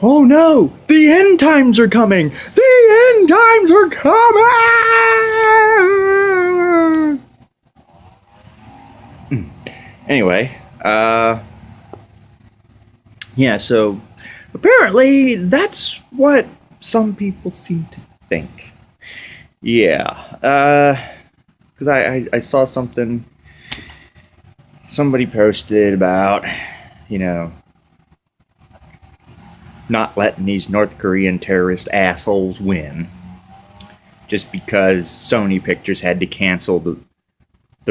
oh no, the end times are coming! The end times are coming! Anyway, yeah, so apparently that's what some people seem to think. Yeah, because I saw something somebody posted about, you know, not letting these North Korean terrorist assholes win just because Sony Pictures had to cancel the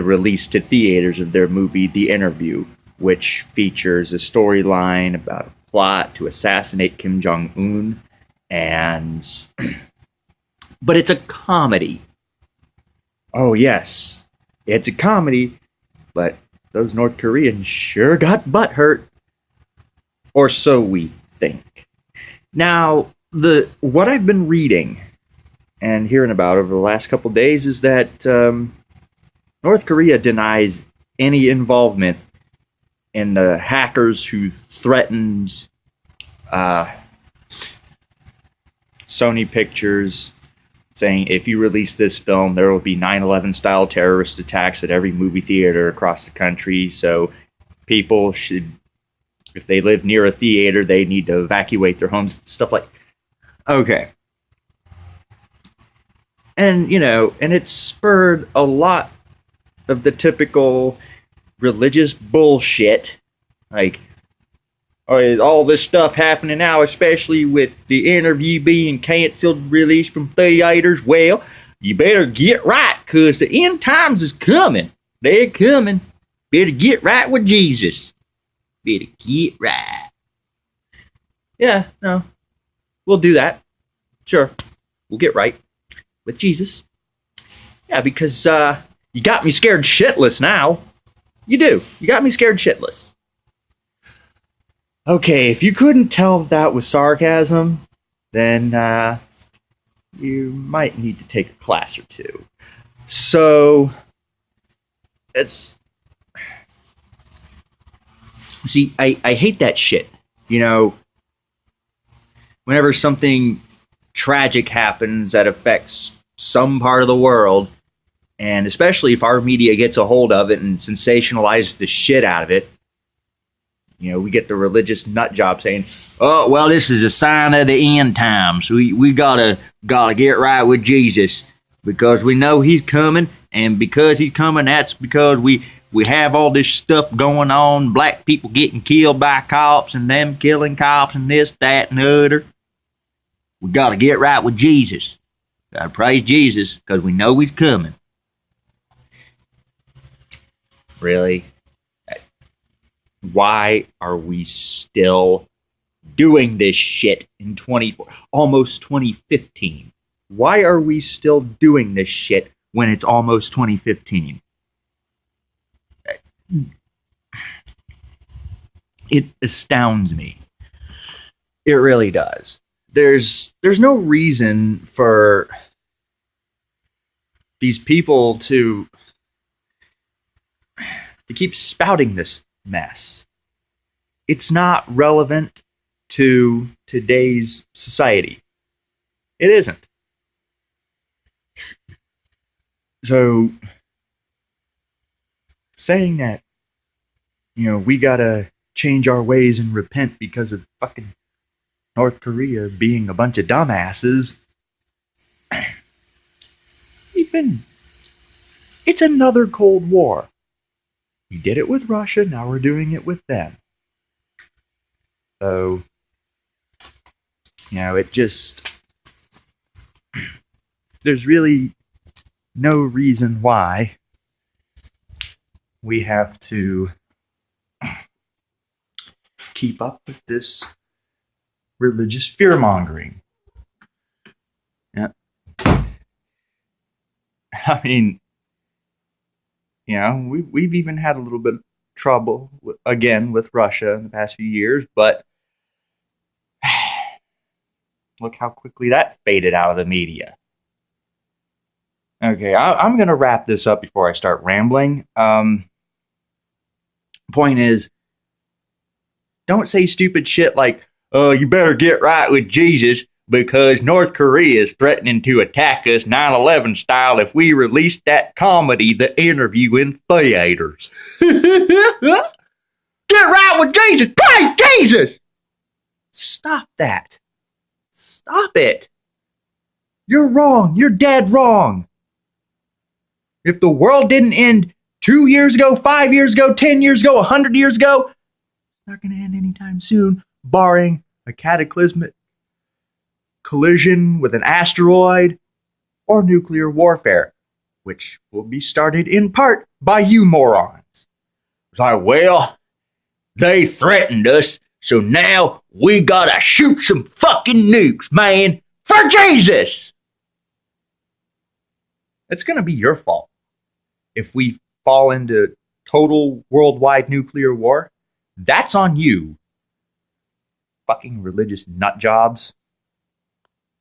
release to theaters of their movie The Interview, which features a storyline about a plot to assassinate Kim Jong-un, and but it's a comedy. Oh yes, it's a comedy, but those North Koreans sure got butthurt. Or so we think. Now, what I've been reading and hearing about over the last couple of days is that North Korea denies any involvement in the hackers who threatened Sony Pictures, saying if you release this film, there will be 9/11 style terrorist attacks at every movie theater across the country. So people should, if they live near a theater, they need to evacuate their homes, stuff like. Okay. And, you know, and it spurred a lot of the typical religious bullshit. Like, all this stuff happening now, especially with The Interview being canceled, released from theaters. Well, you better get right, because the end times is coming. They're coming. Better get right with Jesus. Better get right. Yeah, no. We'll do that. Sure. We'll get right with Jesus. Yeah, because you got me scared shitless now. You do. You got me scared shitless. Okay, if you couldn't tell that was sarcasm, then you might need to take a class or two. So, it's... See, I hate that shit. You know, whenever something tragic happens that affects some part of the world, and especially if our media gets a hold of it and sensationalizes the shit out of it, you know, we get the religious nut job saying, "Oh, well, this is a sign of the end times. We gotta get right with Jesus because we know he's coming, and because he's coming, that's because we have all this stuff going on. Black people getting killed by cops, and them killing cops, and this, that, and the other. We gotta get right with Jesus. Gotta praise Jesus because we know he's coming." Really? Why are we still doing this shit in almost 2015? Why are we still doing this shit when it's almost 2015? It astounds me. It really does. There's no reason for these people to keep spouting this mess. It's not relevant to today's society. It isn't. So, saying that, you know, we gotta change our ways and repent because of fucking North Korea being a bunch of dumbasses, it's another Cold War. We did it with Russia, now we're doing it with them. So, you know, it just... There's really no reason why we have to keep up with this religious fear-mongering. Yeah. I mean... You know, we've even had a little bit of trouble, again, with Russia in the past few years, but look how quickly that faded out of the media. Okay, I'm going to wrap this up before I start rambling. Point is, don't say stupid shit like, You better get right with Jesus because North Korea is threatening to attack us 9/11 style if we release that comedy, The Interview, in theaters. Get right with Jesus! Praise Jesus! Stop that. Stop it. You're wrong. You're dead wrong. If the world didn't end 2 years ago, 5 years ago, 10 years ago, 100 years ago, it's not going to end anytime soon, barring a cataclysmic collision with an asteroid or nuclear warfare, which will be started in part by you morons. It's like, well, they threatened us, so now we gotta shoot some fucking nukes, man, for Jesus! It's gonna be your fault if we fall into total worldwide nuclear war. That's on you. Fucking religious nutjobs.